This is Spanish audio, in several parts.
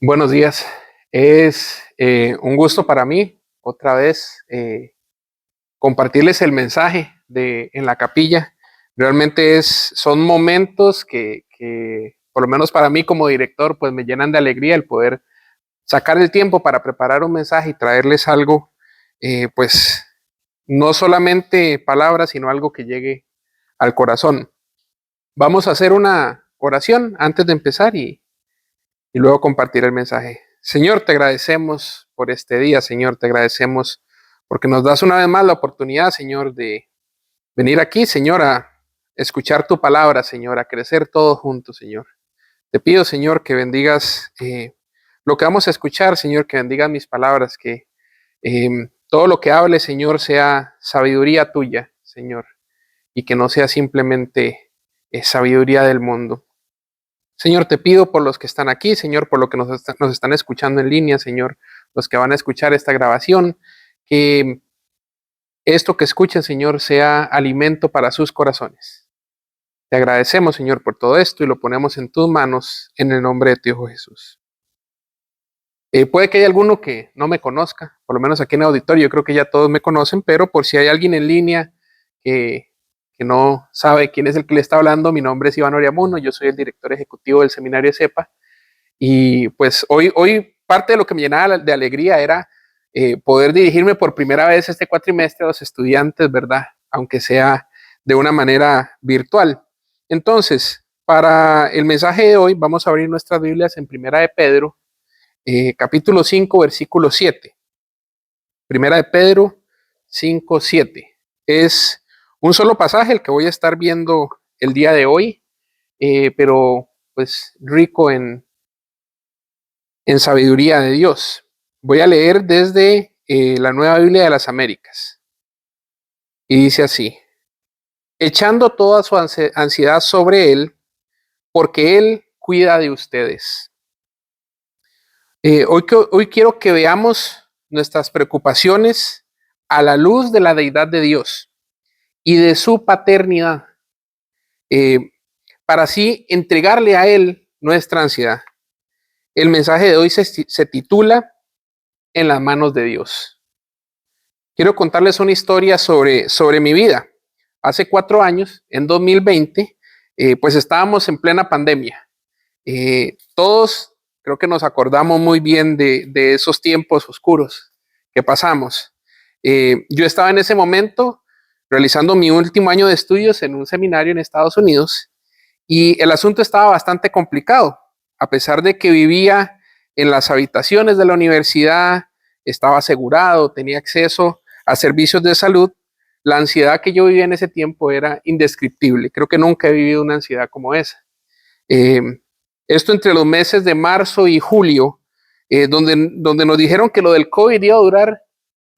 Buenos días. Es un gusto para mí otra vez compartirles el mensaje en la capilla. Realmente son momentos que, por lo menos para mí como director, pues me llenan de alegría el poder sacar el tiempo para preparar un mensaje y traerles algo, pues no solamente palabras, sino algo que llegue al corazón. Vamos a hacer una oración antes de empezar y luego compartir el mensaje. Señor, te agradecemos por este día, Señor, te agradecemos porque nos das una vez más la oportunidad, Señor, de venir aquí, Señor, a escuchar tu palabra, Señor, a crecer todos juntos, Señor. Te pido, Señor, que bendigas lo que vamos a escuchar, Señor, que bendigas mis palabras, que todo lo que hable, Señor, sea sabiduría tuya, Señor, y que no sea simplemente sabiduría del mundo. Señor, te pido por los que están aquí, Señor, por los que nos están escuchando en línea, Señor, los que van a escuchar esta grabación, que esto que escuchen, Señor, sea alimento para sus corazones. Te agradecemos, Señor, por todo esto y lo ponemos en tus manos en el nombre de tu Hijo Jesús. Puede que haya alguno que no me conozca, por lo menos aquí en el auditorio, yo creo que ya todos me conocen, pero por si hay alguien en línea que, que no sabe quién es el que le está hablando, mi nombre es Iván Oriamuno, yo soy el director ejecutivo del seminario CEPA. Y pues hoy parte de lo que me llenaba de alegría era poder dirigirme por primera vez este cuatrimestre a los estudiantes, ¿verdad? Aunque sea de una manera virtual. Entonces, para el mensaje de hoy vamos a abrir nuestras Biblias en Primera de Pedro, capítulo 5, versículo 7. Primera de Pedro 5, 7. Es un solo pasaje el que voy a estar viendo el día de hoy, pero pues rico en sabiduría de Dios. Voy a leer desde la Nueva Biblia de las Américas. Y dice así: echando toda su ansiedad sobre Él, porque Él cuida de ustedes. Hoy quiero que veamos nuestras preocupaciones a la luz de la deidad de Dios y de su paternidad, eh, para así entregarle a Él nuestra ansiedad. El mensaje de hoy se titula En las manos de Dios. Quiero contarles una historia sobre mi vida. Hace 4 años, en 2020, pues estábamos en plena pandemia. Todos creo que nos acordamos muy bien de esos tiempos oscuros que pasamos. Yo estaba en ese momento realizando mi último año de estudios en un seminario en Estados Unidos y el asunto estaba bastante complicado. A pesar de que vivía en las habitaciones de la universidad, estaba asegurado, tenía acceso a servicios de salud, la ansiedad que yo vivía en ese tiempo era indescriptible. Creo que nunca he vivido una ansiedad como esa. Eh, Esto entre los meses de marzo y julio, donde nos dijeron que lo del COVID iba a durar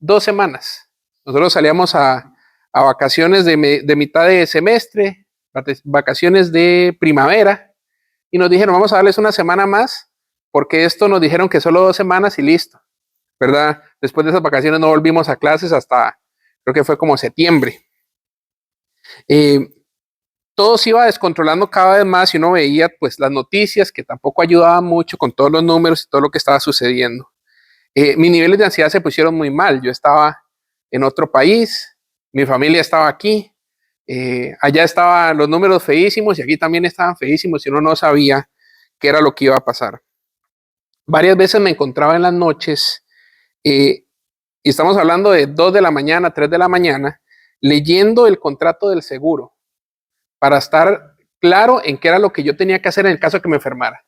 2 semanas. Nosotros salíamos a vacaciones de mitad de semestre, vacaciones de primavera, y nos dijeron, vamos a darles una semana más, porque esto nos dijeron que solo 2 semanas y listo, ¿verdad? Después de esas vacaciones no volvimos a clases hasta, creo que fue como septiembre. Eh, Todo se iba descontrolando cada vez más y uno veía pues las noticias que tampoco ayudaban mucho con todos los números y todo lo que estaba sucediendo. Mis niveles de ansiedad se pusieron muy mal. Yo estaba en otro país, mi familia estaba aquí, allá estaban los números feísimos y aquí también estaban feísimos y uno no sabía qué era lo que iba a pasar. Varias veces me encontraba en las noches, eh, y estamos hablando de 2 de la mañana, 3 de la mañana, leyendo el contrato del seguro para estar claro en qué era lo que yo tenía que hacer en el caso de que me enfermara.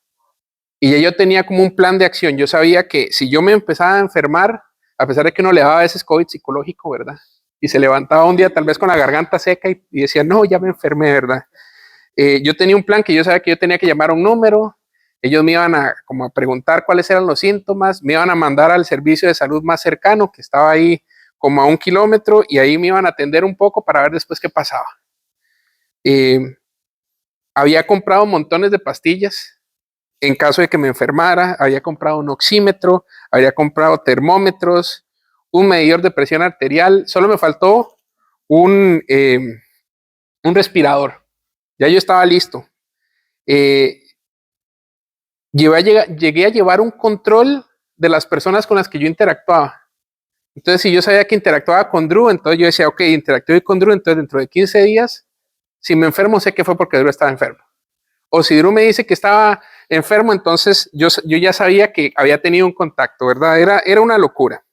Y ya yo tenía como un plan de acción. Yo sabía que si yo me empezaba a enfermar, a pesar de que uno le daba a veces COVID psicológico, ¿verdad? Y se levantaba un día tal vez con la garganta seca y decía, no, ya me enfermé, ¿verdad? Yo tenía un plan que yo sabía que yo tenía que llamar a un número, ellos me iban a como a preguntar cuáles eran los síntomas, me iban a mandar al servicio de salud más cercano, que estaba ahí como a 1 kilómetro, y ahí me iban a atender un poco para ver después qué pasaba. Eh, Había comprado montones de pastillas en caso de que me enfermara, había comprado un oxímetro, había comprado termómetros, un medidor de presión arterial, solo me faltó un, eh, un respirador. Ya yo estaba listo. Eh, llegué a llevar un control de las personas con las que yo interactuaba. Entonces, si yo sabía que interactuaba con Drew, entonces yo decía, ok, interactué con Drew, entonces dentro de 15 días, si me enfermo, sé que fue porque Drew estaba enfermo. O si Drew me dice que estaba enfermo, entonces yo ya sabía que había tenido un contacto, ¿verdad? Era una locura.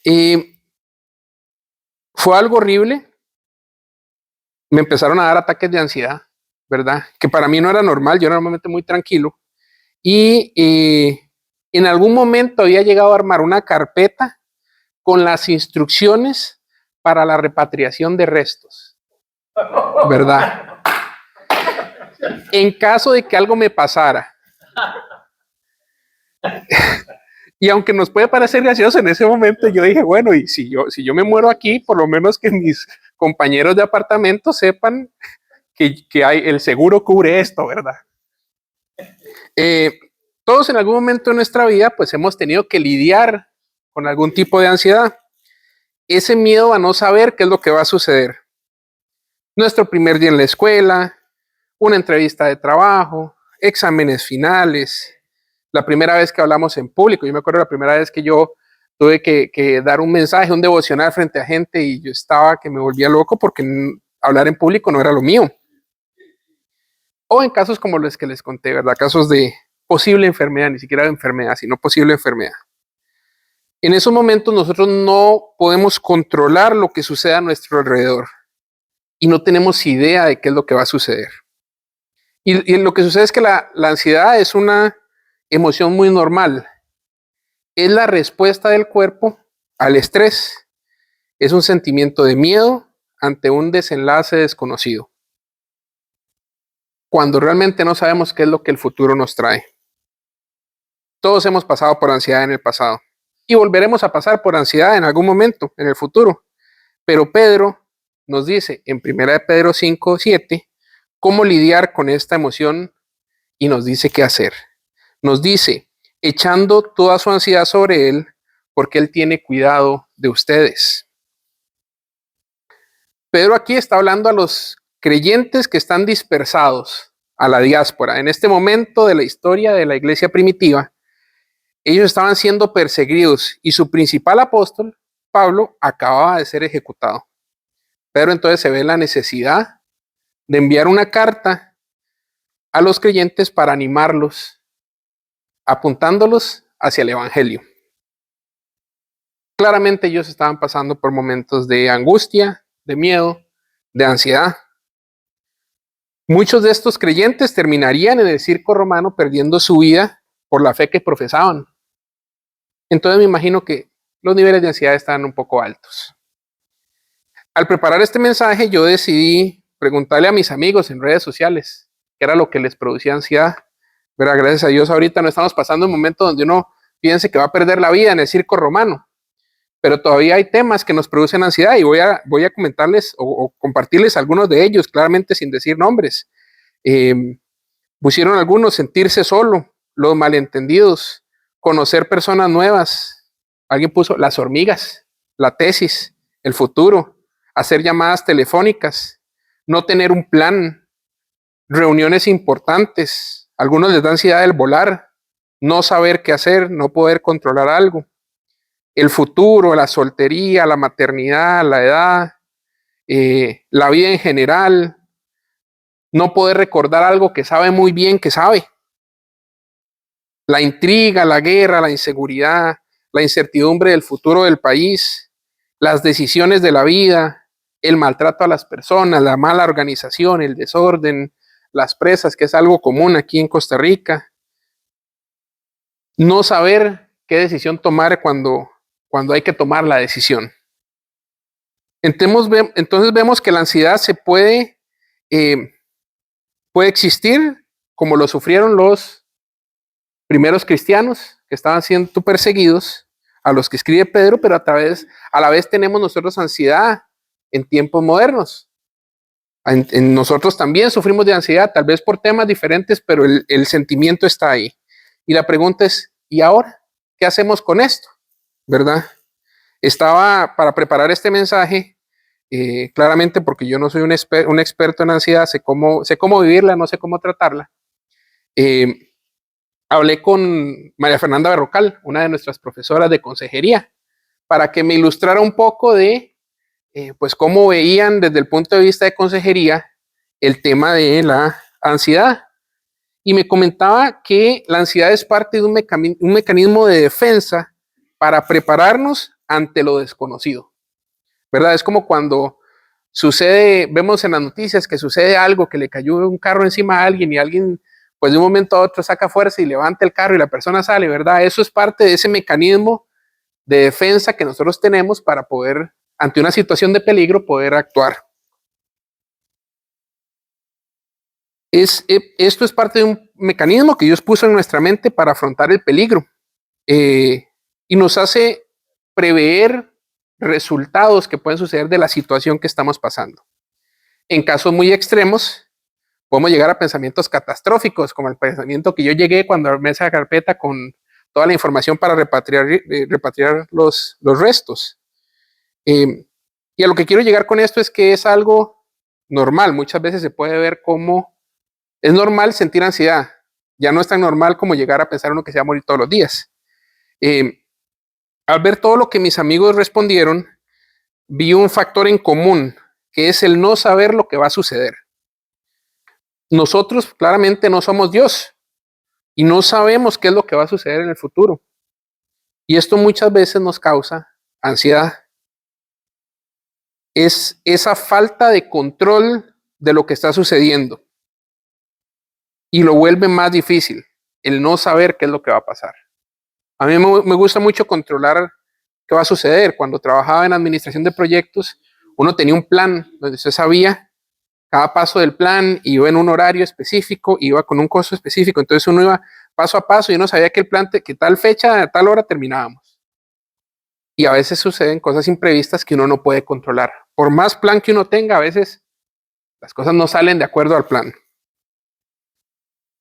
Y fue algo horrible. Me empezaron a dar ataques de ansiedad, ¿verdad? Que para mí no era normal, yo normalmente muy tranquilo. Y en algún momento había llegado a armar una carpeta con las instrucciones para la repatriación de restos, ¿verdad? En caso de que algo me pasara. Y aunque nos puede parecer gracioso en ese momento, yo dije, bueno, y si yo me muero aquí, por lo menos que mis compañeros de apartamento sepan que hay, el seguro cubre esto, ¿verdad? Todos en algún momento de nuestra vida, pues hemos tenido que lidiar con algún tipo de ansiedad. Ese miedo a no saber qué es lo que va a suceder. Nuestro primer día en la escuela, una entrevista de trabajo, exámenes finales, la primera vez que hablamos en público. Yo me acuerdo la primera vez que yo tuve que dar un mensaje, un devocional frente a gente y yo estaba que me volvía loco porque hablar en público no era lo mío. O en casos como los que les conté, ¿verdad? Casos de posible enfermedad, ni siquiera de enfermedad, sino posible enfermedad. En esos momentos nosotros no podemos controlar lo que sucede a nuestro alrededor y no tenemos idea de qué es lo que va a suceder. Y lo que sucede es que la ansiedad es una emoción muy normal. Es la respuesta del cuerpo al estrés. Es un sentimiento de miedo ante un desenlace desconocido. Cuando realmente no sabemos qué es lo que el futuro nos trae. Todos hemos pasado por ansiedad en el pasado y volveremos a pasar por ansiedad en algún momento en el futuro. Pero Pedro nos dice en 1 Pedro 5:7 cómo lidiar con esta emoción y nos dice qué hacer. Nos dice, echando toda su ansiedad sobre él, porque él tiene cuidado de ustedes. Pedro aquí está hablando a los creyentes que están dispersados, a la diáspora. En este momento de la historia de la iglesia primitiva, ellos estaban siendo perseguidos y su principal apóstol, Pablo, acababa de ser ejecutado. Pero entonces se ve la necesidad de enviar una carta a los creyentes para animarlos, apuntándolos hacia el evangelio. Claramente ellos estaban pasando por momentos de angustia, de miedo, de ansiedad. Muchos de estos creyentes terminarían en el circo romano perdiendo su vida por la fe que profesaban. Entonces me imagino que los niveles de ansiedad estaban un poco altos. Al preparar este mensaje, yo decidí preguntarle a mis amigos en redes sociales qué era lo que les producía ansiedad. Pero gracias a Dios ahorita no estamos pasando un momento donde uno piense que va a perder la vida en el circo romano. Pero todavía hay temas que nos producen ansiedad y voy a comentarles o compartirles algunos de ellos, claramente sin decir nombres. Pusieron algunos sentirse solo, los malentendidos, conocer personas nuevas. Alguien puso las hormigas, la tesis, el futuro, hacer llamadas telefónicas, no tener un plan, reuniones importantes. Algunos les da ansiedad el volar, no saber qué hacer, no poder controlar algo. El futuro, la soltería, la maternidad, la edad, la vida en general, no poder recordar algo que sabe muy bien que sabe. La intriga, la guerra, la inseguridad, la incertidumbre del futuro del país, las decisiones de la vida, el maltrato a las personas, la mala organización, el desorden, las presas, que es algo común aquí en Costa Rica. No saber qué decisión tomar cuando hay que tomar la decisión. Entonces vemos que la ansiedad se puede existir como lo sufrieron los primeros cristianos que estaban siendo perseguidos, a los que escribe Pedro, pero a la vez tenemos nosotros ansiedad en tiempos modernos. En nosotros también sufrimos de ansiedad, tal vez por temas diferentes, pero el sentimiento está ahí. Y la pregunta es, ¿y ahora? ¿Qué hacemos con esto? ¿Verdad? Estaba para preparar este mensaje, claramente porque yo no soy un experto en ansiedad, sé cómo vivirla, no sé cómo tratarla. Eh, Hablé con María Fernanda Berrocal, una de nuestras profesoras de consejería, para que me ilustrara un poco de pues cómo veían desde el punto de vista de consejería el tema de la ansiedad. Y me comentaba que la ansiedad es parte de un mecanismo de defensa para prepararnos ante lo desconocido, ¿verdad? Es como cuando sucede, vemos en las noticias que sucede algo, que le cayó un carro encima a alguien y alguien, pues de un momento a otro saca fuerza y levanta el carro y la persona sale, ¿verdad? Eso es parte de ese mecanismo de defensa que nosotros tenemos para poder, ante una situación de peligro, poder actuar. Esto es parte de un mecanismo que Dios puso en nuestra mente para afrontar el peligro y nos hace prever resultados que pueden suceder de la situación que estamos pasando. En casos muy extremos, podemos llegar a pensamientos catastróficos, como el pensamiento que yo llegué cuando armé esa carpeta con toda la información para repatriar los restos. Y a lo que quiero llegar con esto es que es algo normal. Muchas veces se puede ver como es normal sentir ansiedad. Ya no es tan normal como llegar a pensar uno que se va a morir todos los días. Al ver todo lo que mis amigos respondieron, vi un factor en común, que es el no saber lo que va a suceder. Nosotros claramente no somos Dios y no sabemos qué es lo que va a suceder en el futuro. Y esto muchas veces nos causa ansiedad. Es esa falta de control de lo que está sucediendo y lo vuelve más difícil, el no saber qué es lo que va a pasar. A mí me gusta mucho controlar qué va a suceder. Cuando trabajaba en administración de proyectos, uno tenía un plan donde usted sabía cada paso del plan, iba en un horario específico, iba con un costo específico, entonces uno iba paso a paso y uno sabía que el plan, que tal fecha, a tal hora terminábamos. Y a veces suceden cosas imprevistas que uno no puede controlar. Por más plan que uno tenga, a veces las cosas no salen de acuerdo al plan.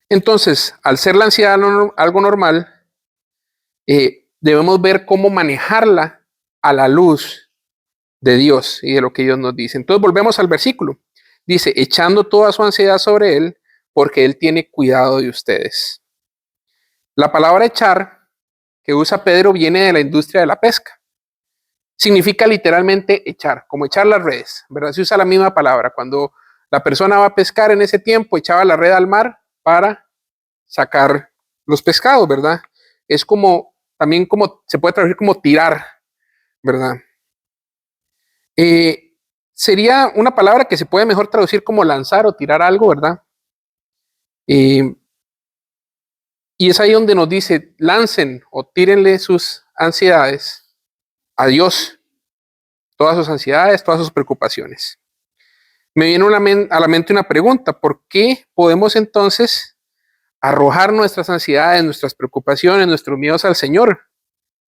Entonces, al ser la ansiedad algo normal, debemos ver cómo manejarla a la luz de Dios y de lo que Dios nos dice. Entonces volvemos al versículo. Dice, echando toda su ansiedad sobre Él, porque Él tiene cuidado de ustedes. La palabra echar que usa Pedro viene de la industria de la pesca. Significa literalmente echar, como echar las redes, ¿verdad? Se usa la misma palabra. Cuando la persona va a pescar en ese tiempo, echaba la red al mar para sacar los pescados, ¿verdad? Es como, también como, se puede traducir como tirar, ¿verdad? Sería una palabra que se puede mejor traducir como lanzar o tirar algo, ¿verdad? Y es ahí donde nos dice, lancen o tírenle sus ansiedades a Dios, todas sus ansiedades, todas sus preocupaciones. Me viene a la mente una pregunta, ¿por qué podemos entonces arrojar nuestras ansiedades, nuestras preocupaciones, nuestros miedos al Señor?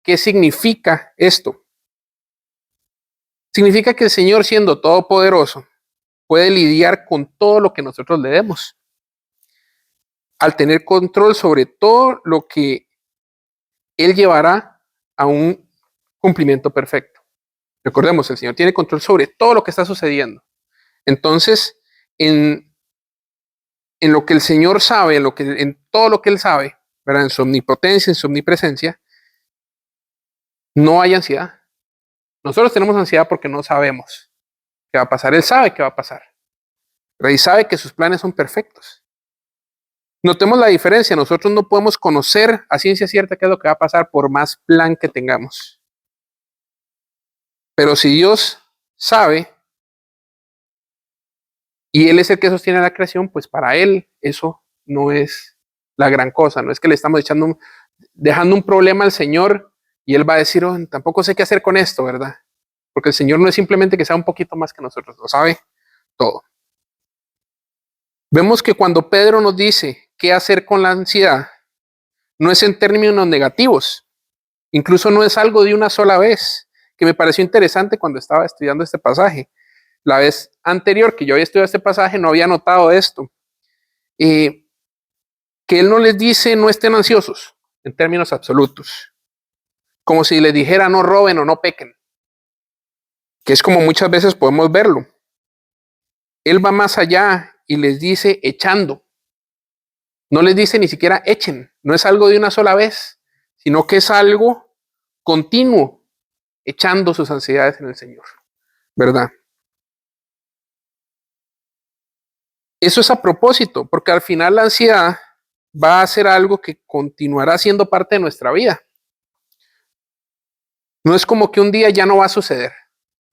¿Qué significa esto? Significa que el Señor, siendo todopoderoso, puede lidiar con todo lo que nosotros le demos. Al tener control sobre todo lo que Él llevará a un cumplimiento perfecto. Recordemos, el Señor tiene control sobre todo lo que está sucediendo. Entonces, en lo que el Señor sabe, en todo lo que Él sabe, ¿verdad? En su omnipotencia, en su omnipresencia, no hay ansiedad. Nosotros tenemos ansiedad porque no sabemos qué va a pasar. Él sabe qué va a pasar. Y sabe que sus planes son perfectos. Notemos la diferencia. Nosotros no podemos conocer a ciencia cierta qué es lo que va a pasar por más plan que tengamos. Pero si Dios sabe y Él es el que sostiene la creación, pues para Él eso no es la gran cosa. No es que le estamos dejando un problema al Señor y Él va a decir, oh, tampoco sé qué hacer con esto, ¿verdad? Porque el Señor no es simplemente que sea un poquito más que nosotros, lo sabe todo. Vemos que cuando Pedro nos dice qué hacer con la ansiedad, no es en términos negativos, incluso no es algo de una sola vez, que me pareció interesante cuando estaba estudiando este pasaje. La vez anterior que yo había estudiado este pasaje no había notado esto. Que Él no les dice no estén ansiosos en términos absolutos, como si les dijera no roben o no pequen, que es como muchas veces podemos verlo. Él va más allá y les dice echando. No les dice ni siquiera echen, no es algo de una sola vez, sino que es algo continuo, echando sus ansiedades en el Señor, ¿verdad? Eso es a propósito, porque al final la ansiedad va a ser algo que continuará siendo parte de nuestra vida. No es como que un día ya no va a suceder.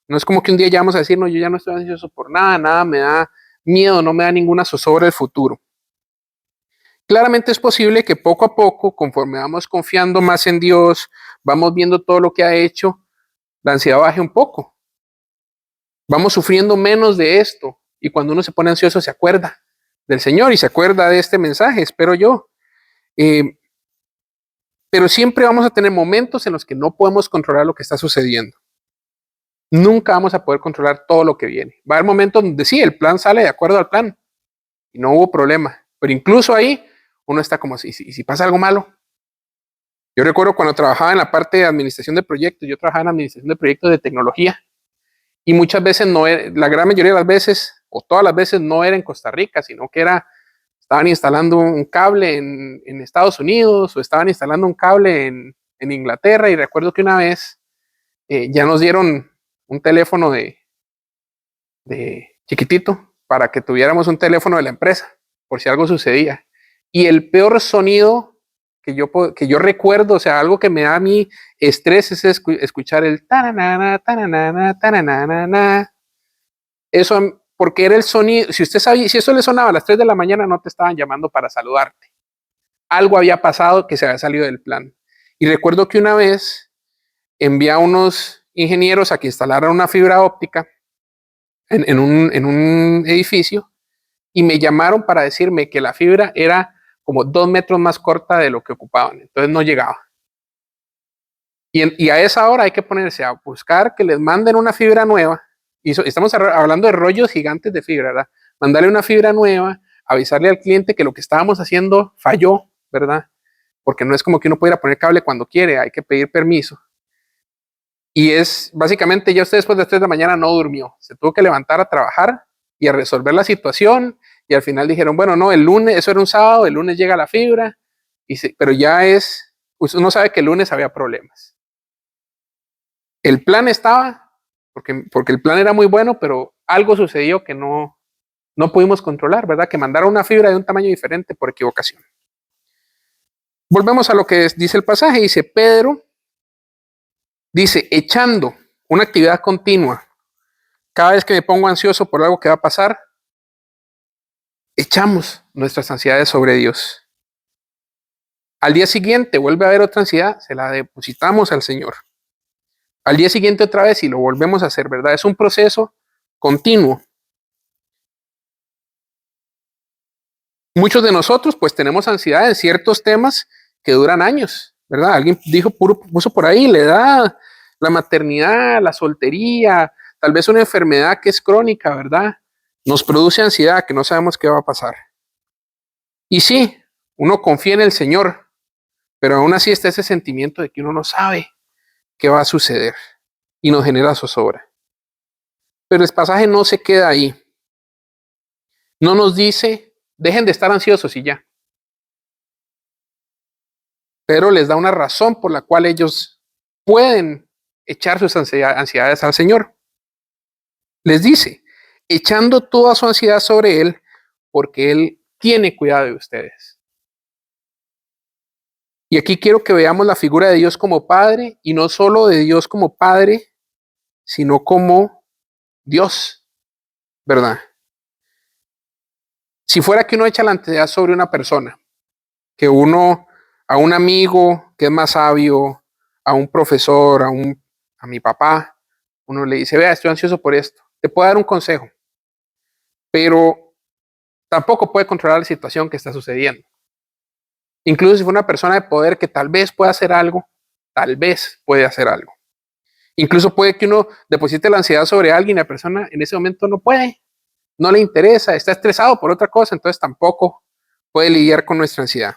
No es como que un día ya vamos a decir, no, yo ya no estoy ansioso por nada, nada me da miedo, no me da ninguna zozobra el futuro. Claramente es posible que poco a poco, conforme vamos confiando más en Dios, vamos viendo todo lo que ha hecho, la ansiedad baje un poco. Vamos sufriendo menos de esto. Y cuando uno se pone ansioso, se acuerda del Señor y se acuerda de este mensaje, espero yo. Pero siempre vamos a tener momentos en los que no podemos controlar lo que está sucediendo. Nunca vamos a poder controlar todo lo que viene. Va a haber momentos donde sí, el plan sale de acuerdo al plan y no hubo problema. Pero incluso ahí uno está como, si pasa algo malo. Yo recuerdo cuando trabajaba en la parte de administración de proyectos, yo trabajaba en administración de proyectos de tecnología y muchas veces no era, la gran mayoría de las veces, o todas las veces no era en Costa Rica, sino que estaban instalando un cable en Estados Unidos o estaban instalando un cable en Inglaterra y recuerdo que una vez ya nos dieron un teléfono de chiquitito para que tuviéramos un teléfono de la empresa por si algo sucedía. Y el peor sonido que yo recuerdo, o sea, algo que me da a mí estrés es escuchar el tananana, tananana, tananana. Eso, porque era el sonido, si usted sabía, si eso le sonaba a las 3 de la mañana, no te estaban llamando para saludarte. Algo había pasado que se había salido del plan. Y recuerdo que una vez envié a unos ingenieros a que instalaran una fibra óptica en un edificio y me llamaron para decirme que la fibra era como 2 metros más corta de lo que ocupaban, entonces no llegaba. Y a esa hora hay que ponerse a buscar que les manden una fibra nueva, y estamos hablando de rollos gigantes de fibra, ¿verdad? Mandarle una fibra nueva, avisarle al cliente que lo que estábamos haciendo falló, ¿verdad? Porque no es como que uno pudiera poner cable cuando quiere, hay que pedir permiso. Y es básicamente ya usted después de las 3 de la mañana no durmió, se tuvo que levantar a trabajar y a resolver la situación y al final dijeron, bueno, no, el lunes, eso era un sábado, el lunes llega la fibra, pero ya es, uno sabe que el lunes había problemas. El plan estaba, porque el plan era muy bueno, pero algo sucedió que no pudimos controlar, ¿verdad? Que mandaron una fibra de un tamaño diferente por equivocación. Volvemos a lo que dice el pasaje, dice Pedro, dice, echando una actividad continua. Cada vez que me pongo ansioso por algo que va a pasar, echamos nuestras ansiedades sobre Dios. Al día siguiente vuelve a haber otra ansiedad, se la depositamos al Señor. Al día siguiente otra vez y lo volvemos a hacer, ¿verdad? Es un proceso continuo. Muchos de nosotros pues tenemos ansiedad en ciertos temas que duran años, ¿verdad? Alguien puso por ahí, la edad, la maternidad, la soltería, tal vez una enfermedad que es crónica, ¿verdad? Nos produce ansiedad que no sabemos qué va a pasar. Y sí, uno confía en el Señor, pero aún así está ese sentimiento de que uno no sabe qué va a suceder y nos genera zozobra. Pero el pasaje no se queda ahí. No nos dice, dejen de estar ansiosos y ya. Pero les da una razón por la cual ellos pueden echar sus ansiedades al Señor. Les dice, echando toda su ansiedad sobre Él, porque Él tiene cuidado de ustedes. Y aquí quiero que veamos la figura de Dios como Padre, y no solo de Dios como Padre, sino como Dios, ¿verdad? Si fuera que uno echa la ansiedad sobre una persona, que uno, a un amigo que es más sabio, a un profesor, a mi papá, uno le dice, vea, estoy ansioso por esto, te puedo dar un consejo, pero tampoco puede controlar la situación que está sucediendo. Incluso si fue una persona de poder que tal vez pueda hacer algo, tal vez puede hacer algo. Incluso puede que uno deposite la ansiedad sobre alguien y la persona en ese momento no puede, no le interesa, está estresado por otra cosa, entonces tampoco puede lidiar con nuestra ansiedad.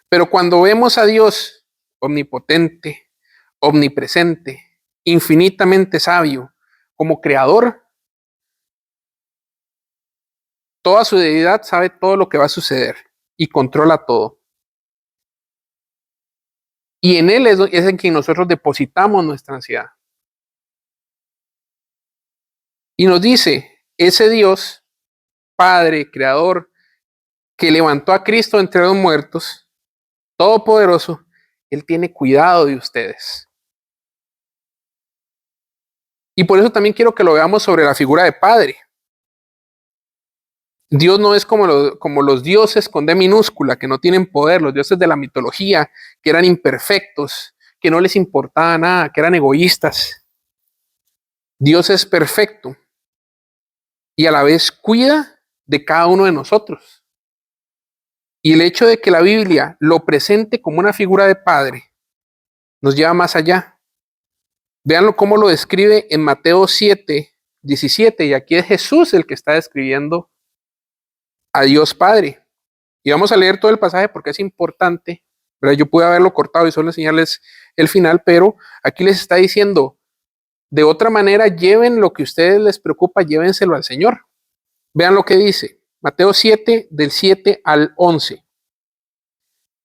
Pero cuando vemos a Dios omnipotente, omnipresente, infinitamente sabio, como creador, toda su deidad sabe todo lo que va a suceder y controla todo. Y en Él es en quien nosotros depositamos nuestra ansiedad. Y nos dice, ese Dios, Padre, Creador, que levantó a Cristo entre los muertos, Todopoderoso, Él tiene cuidado de ustedes. Y por eso también quiero que lo veamos sobre la figura de Padre. Dios no es como los dioses con D minúscula, que no tienen poder, los dioses de la mitología, que eran imperfectos, que no les importaba nada, que eran egoístas. Dios es perfecto y a la vez cuida de cada uno de nosotros. Y el hecho de que la Biblia lo presente como una figura de Padre nos lleva más allá. Véanlo cómo lo describe en Mateo 7, 17, y aquí es Jesús el que está describiendo a Dios Padre. Y vamos a leer todo el pasaje porque es importante, ¿verdad? Yo pude haberlo cortado y solo enseñarles el final, pero aquí les está diciendo, de otra manera, lleven lo que a ustedes les preocupa, llévenselo al Señor. Vean lo que dice, Mateo 7, del 7 al 11.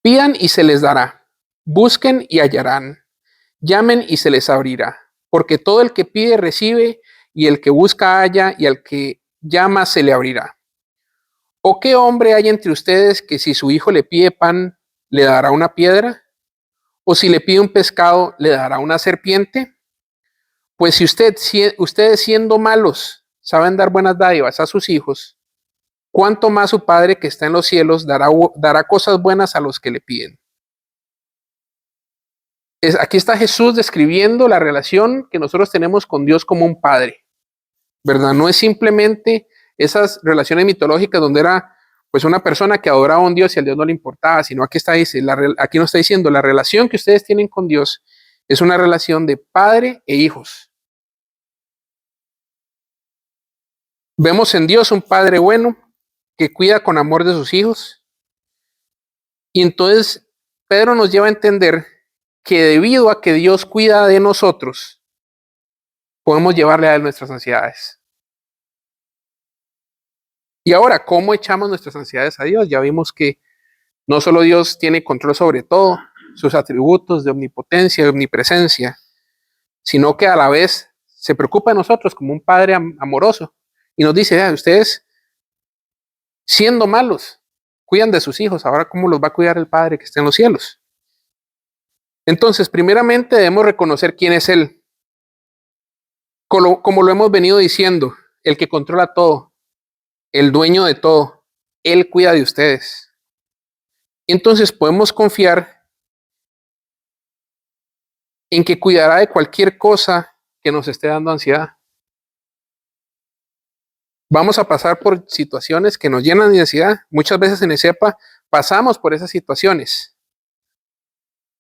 Pidan y se les dará, busquen y hallarán, llamen y se les abrirá, porque todo el que pide recibe, y el que busca halla, y al que llama se le abrirá. ¿O qué hombre hay entre ustedes que si su hijo le pide pan, le dará una piedra? ¿O si le pide un pescado, le dará una serpiente? Pues si ustedes siendo malos saben dar buenas dádivas a sus hijos, ¿cuánto más su Padre que está en los cielos dará cosas buenas a los que le piden? Aquí está Jesús describiendo la relación que nosotros tenemos con Dios como un Padre, ¿verdad? No es simplemente esas relaciones mitológicas donde era pues una persona que adoraba a un Dios y al Dios no le importaba, sino aquí aquí nos está diciendo, la relación que ustedes tienen con Dios es una relación de padre e hijos. Vemos en Dios un Padre bueno que cuida con amor de sus hijos. Y entonces Pedro nos lleva a entender que debido a que Dios cuida de nosotros, podemos llevarle a Él nuestras ansiedades. Y ahora, ¿cómo echamos nuestras ansiedades a Dios? Ya vimos que no solo Dios tiene control sobre todo, sus atributos de omnipotencia, de omnipresencia, sino que a la vez se preocupa de nosotros como un Padre amoroso. Y nos dice, ustedes siendo malos, cuidan de sus hijos, ahora ¿cómo los va a cuidar el Padre que está en los cielos? Entonces, primeramente debemos reconocer quién es Él. Como lo hemos venido diciendo, el que controla todo, el dueño de todo, Él cuida de ustedes. Entonces podemos confiar en que cuidará de cualquier cosa que nos esté dando ansiedad. Vamos a pasar por situaciones que nos llenan de ansiedad. Muchas veces en ESEPA pasamos por esas situaciones.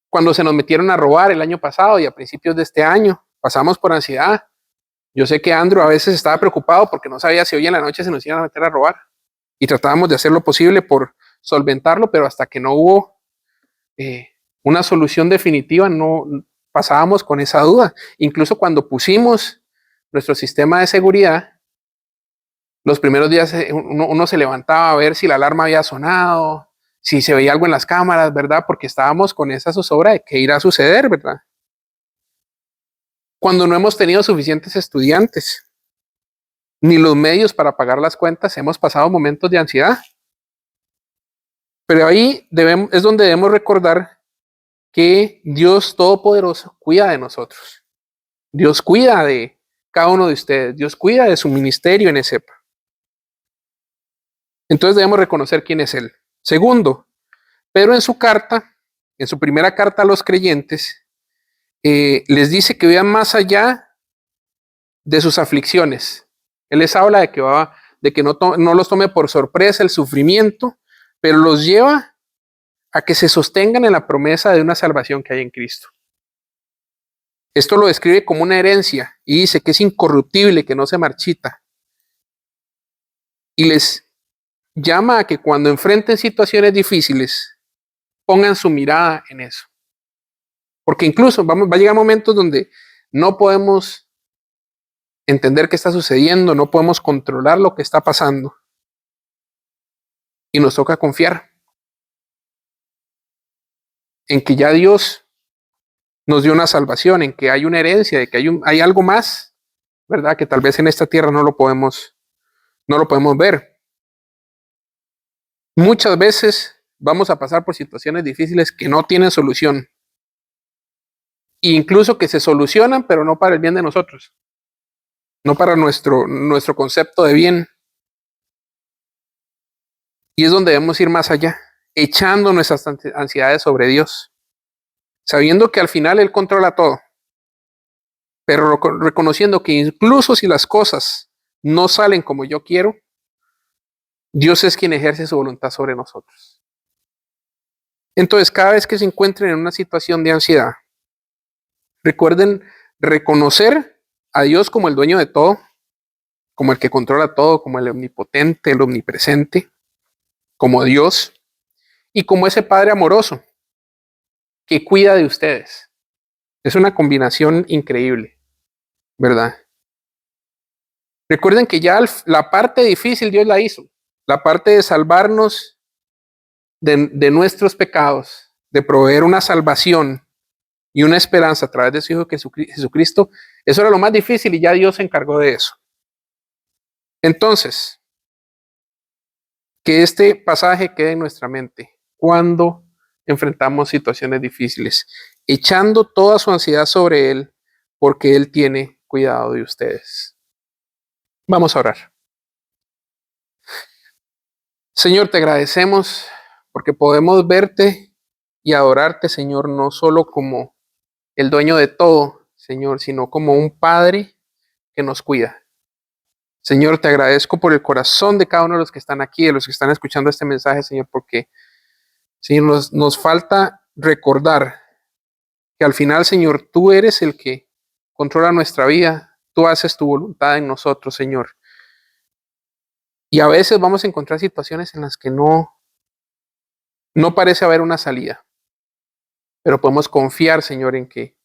Cuando se nos metieron a robar el año pasado y a principios de este año, pasamos por ansiedad. Yo sé que Andrew a veces estaba preocupado porque no sabía si hoy en la noche se nos iban a meter a robar. Y tratábamos de hacer lo posible por solventarlo, pero hasta que no hubo una solución definitiva, no pasábamos con esa duda. Incluso cuando pusimos nuestro sistema de seguridad, los primeros días uno se levantaba a ver si la alarma había sonado, si se veía algo en las cámaras, ¿verdad? Porque estábamos con esa zozobra de qué irá a suceder, ¿verdad? Cuando no hemos tenido suficientes estudiantes, ni los medios para pagar las cuentas, hemos pasado momentos de ansiedad. Pero ahí es donde debemos recordar que Dios Todopoderoso cuida de nosotros. Dios cuida de cada uno de ustedes. Dios cuida de su ministerio en ESEPA. Entonces debemos reconocer quién es Él. Segundo, Pedro en su primera carta a los creyentes, les dice que vean más allá de sus aflicciones. Él les habla de que no los tome por sorpresa el sufrimiento, pero los lleva a que se sostengan en la promesa de una salvación que hay en Cristo. Esto lo describe como una herencia y dice que es incorruptible, que no se marchita. Y les llama a que cuando enfrenten situaciones difíciles, pongan su mirada en eso. Porque incluso va a llegar momentos donde no podemos entender qué está sucediendo, no podemos controlar lo que está pasando. Y nos toca confiar en que ya Dios nos dio una salvación, en que hay una herencia, de que hay algo más, ¿verdad? Que tal vez en esta tierra no lo podemos ver. Muchas veces vamos a pasar por situaciones difíciles que no tienen solución. E incluso que se solucionan, pero no para el bien de nosotros. No para nuestro concepto de bien. Y es donde debemos ir más allá, echando nuestras ansiedades sobre Dios, sabiendo que al final Él controla todo, pero reconociendo que incluso si las cosas no salen como yo quiero, Dios es quien ejerce su voluntad sobre nosotros. Entonces, cada vez que se encuentren en una situación de ansiedad, recuerden reconocer a Dios como el dueño de todo, como el que controla todo, como el omnipotente, el omnipresente, como Dios y como ese Padre amoroso que cuida de ustedes. Es una combinación increíble, ¿verdad? Recuerden que ya la parte difícil Dios la hizo, la parte de salvarnos de nuestros pecados, de proveer una salvación y una esperanza a través de su Hijo Jesucristo, eso era lo más difícil y ya Dios se encargó de eso. Entonces, que este pasaje quede en nuestra mente cuando enfrentamos situaciones difíciles, echando toda su ansiedad sobre Él, porque Él tiene cuidado de ustedes. Vamos a orar. Señor, te agradecemos porque podemos verte y adorarte, Señor, no solo como el dueño de todo, Señor, sino como un Padre que nos cuida. Señor, te agradezco por el corazón de cada uno de los que están aquí, de los que están escuchando este mensaje, Señor, porque Señor, nos falta recordar que al final, Señor, tú eres el que controla nuestra vida, tú haces tu voluntad en nosotros, Señor. Y a veces vamos a encontrar situaciones en las que no parece haber una salida, pero podemos confiar, Señor, en que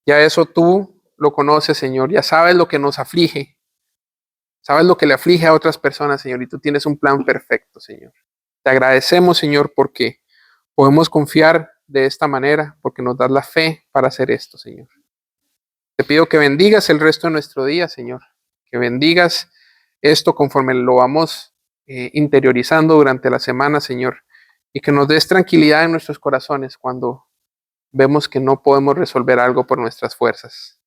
ya eso tú lo conoces, Señor, ya sabes lo que nos aflige, sabes lo que le aflige a otras personas, Señor, y tú tienes un plan perfecto, Señor. Te agradecemos, Señor, porque podemos confiar de esta manera, porque nos das la fe para hacer esto, Señor. Te pido que bendigas el resto de nuestro día, Señor, que bendigas esto conforme lo vamos interiorizando durante la semana, Señor, y que nos des tranquilidad en nuestros corazones cuando vemos que no podemos resolver algo por nuestras fuerzas.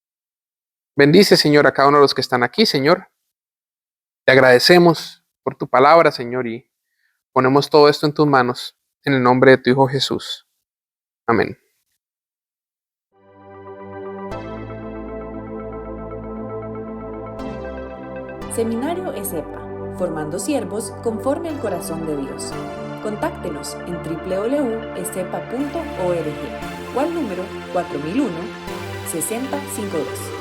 Bendice, Señor, a cada uno de los que están aquí, Señor. Te agradecemos por tu palabra, Señor, y ponemos todo esto en tus manos, en el nombre de tu Hijo Jesús. Amén. Seminario ESEPA, formando siervos conforme al corazón de Dios. Contáctenos en www.esepa.org o al número 4001 6052.